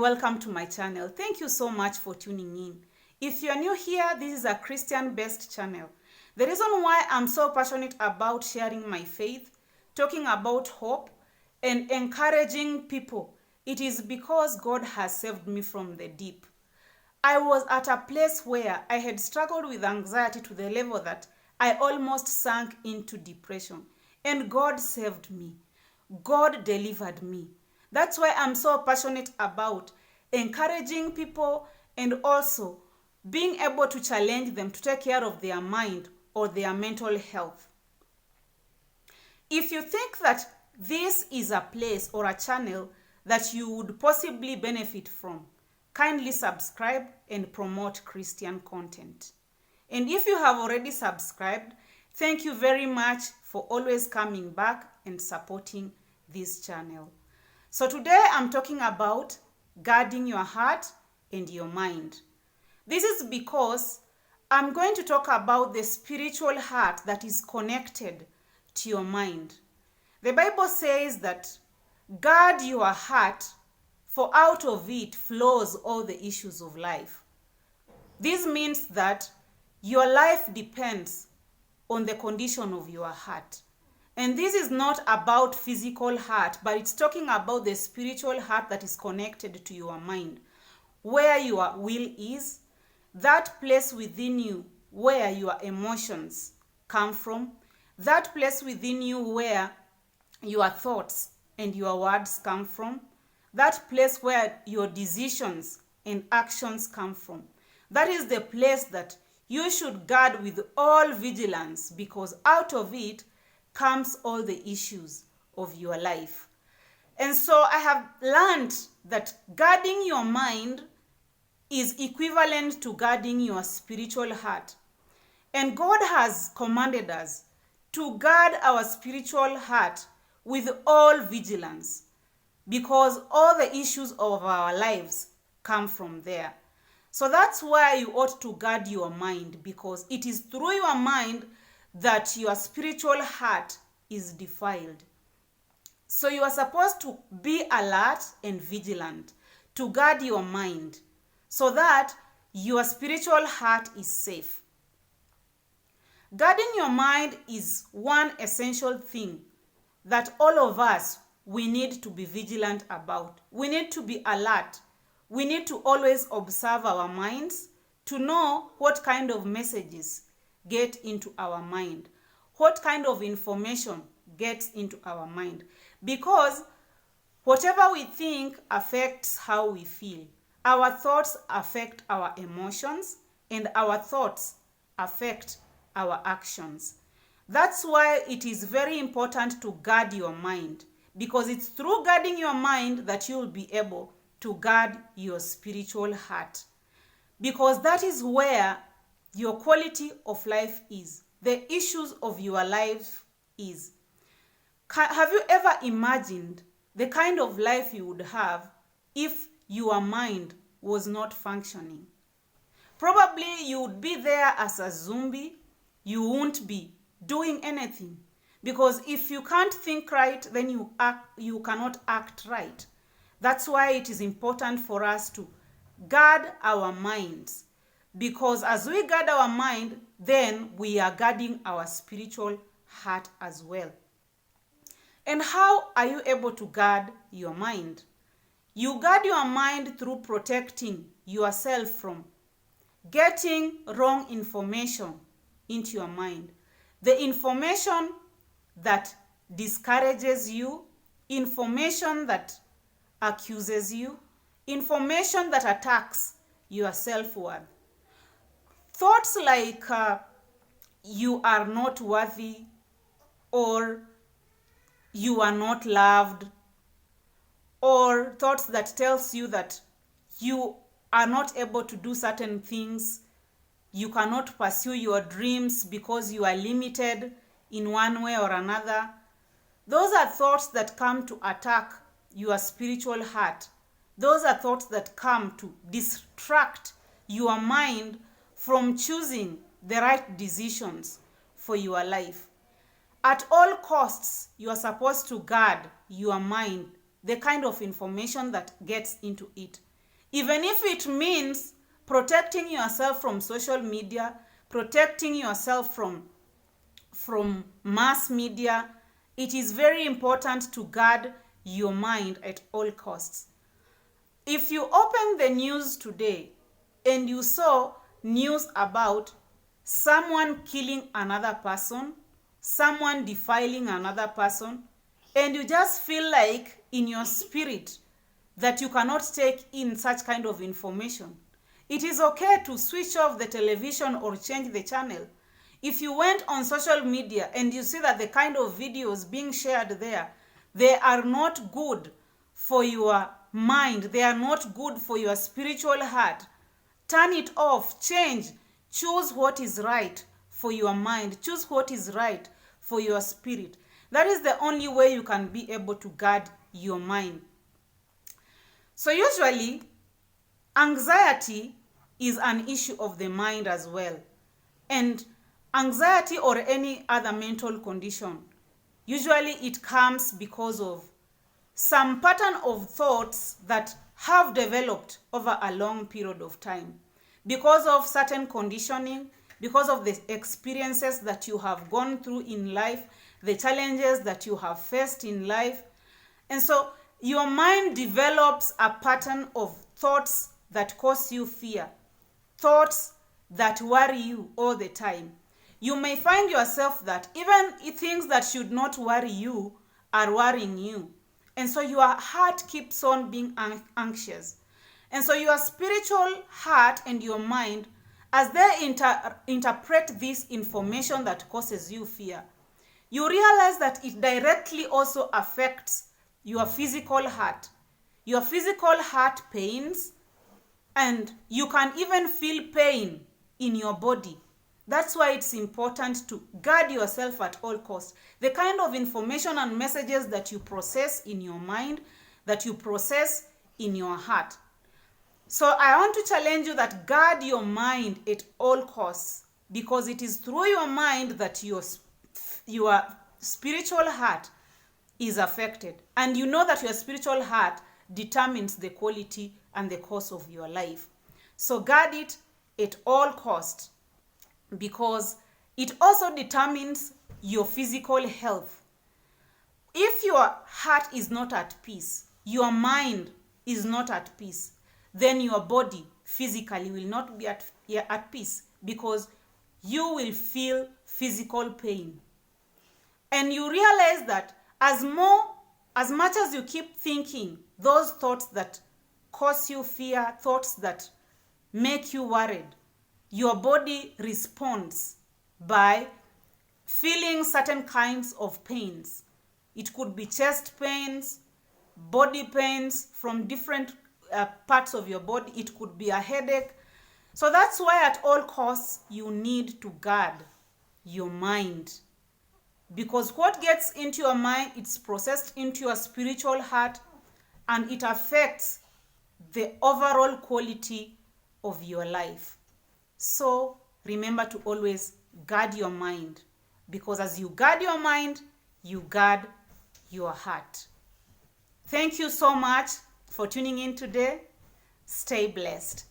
welcome to my channel. Thank you so much for tuning in. If you're new here, this is a Christian-based channel. The reason why I'm so passionate about sharing my faith, talking about hope, and encouraging people, it is because God has saved me from the deep. I was at a place where I had struggled with anxiety to the level that I almost sank into depression. And God saved me. God delivered me. That's why I'm so passionate about encouraging people and also being able to challenge them to take care of their mind or their mental health. If you think that this is a place or a channel that you would possibly benefit from, kindly subscribe and promote Christian content. And if you have already subscribed, thank you very much for always coming back and supporting this channel. So today I'm talking about guarding your heart and your mind. This is because I'm going to talk about the spiritual heart that is connected to your mind. The Bible says that guard your heart, for out of it flows all the issues of life. This means that your life depends on the condition of your heart. And this is not about physical heart, but it's talking about the spiritual heart that is connected to your mind, where your will is, that place within you where your emotions come from, that place within you where your thoughts and your words come from, that place where your decisions and actions come from. That is the place that you should guard with all vigilance, because out of it comes all the issues of your life. And so I have learned that guarding your mind is equivalent to guarding your spiritual heart. And God has commanded us to guard our spiritual heart with all vigilance, because all the issues of our lives come from there. So that's why you ought to guard your mind, because it is through your mind that your spiritual heart is defiled. So you are supposed to be alert and vigilant to guard your mind so that your spiritual heart is safe. Guarding your mind is one essential thing that all of us, we need to be vigilant about. We need to be alert. We need to always observe our minds to know what kind of messages get into our mind, what kind of information gets into our mind, because whatever we think affects how we feel. Our thoughts affect our emotions, and our thoughts affect our actions. That's why it is very important to guard your mind, because it's through guarding your mind that you will be able to guard your spiritual heart, because that is where your quality of life is, the issues of your life is. Have you ever imagined the kind of life you would have if your mind was not functioning? Probably you would be there as a zombie. You won't be doing anything, because if you can't think right, then you cannot act right. That's why it is important for us to guard our minds, because as we guard our mind, then we are guarding our spiritual heart as well. And how are you able to guard your mind? You guard your mind through protecting yourself from getting wrong information into your mind. The information that discourages you, information that accuses you, information that attacks your self-worth. Thoughts like you are not worthy, or you are not loved, or thoughts that tells you that you are not able to do certain things, you cannot pursue your dreams because you are limited in one way or another. Those are thoughts that come to attack your spiritual heart. Those are thoughts that come to distract your mind from choosing the right decisions for your life. At all costs, you are supposed to guard your mind, the kind of information that gets into it, Even if it means protecting yourself from social media, protecting yourself from mass media, it is very important to guard your mind at all costs. If you open the news today and you saw news about someone killing another person, someone defiling another person, and you just feel like in your spirit that you cannot take in such kind of information, it is okay to switch off the television or change the channel. If you went on social media and you see that the kind of videos being shared there, they are not good for your mind, they are not good for your spiritual heart, turn it off, change, choose what is right for your mind, choose what is right for your spirit. That is the only way you can be able to guard your mind. So usually, anxiety is an issue of the mind as well. And anxiety or any other mental condition, usually it comes because of some pattern of thoughts that have developed over a long period of time. Because of certain conditioning, because of the experiences that you have gone through in life, the challenges that you have faced in life. And so your mind develops a pattern of thoughts that cause you fear, thoughts that worry you all the time. You may find yourself that even things that should not worry you are worrying you. And so your heart keeps on being anxious. And so your spiritual heart and your mind, as they interpret this information that causes you fear, you realize that it directly also affects your physical heart. Your physical heart pains, and you can even feel pain in your body. That's why it's important to guard yourself at all costs. The kind of information and messages that you process in your mind, that you process in your heart. So I want to challenge you that guard your mind at all costs, because it is through your mind that your spiritual heart is affected. And you know that your spiritual heart determines the quality and the course of your life. So guard it at all costs, because it also determines your physical health. If your heart is not at peace, your mind is not at peace, then your body physically will not be at peace, because you will feel physical pain. And you realize that as much as you keep thinking those thoughts that cause you fear, thoughts that make you worried, your body responds by feeling certain kinds of pains. It could be chest pains, body pains from different parts of your body. It could be a headache. So that's why at all costs you need to guard your mind. Because what gets into your mind, it's processed into your spiritual heart, and it affects the overall quality of your life. So remember to always guard your mind, because as you guard your mind, you guard your heart. Thank you so much for tuning in today. Stay blessed.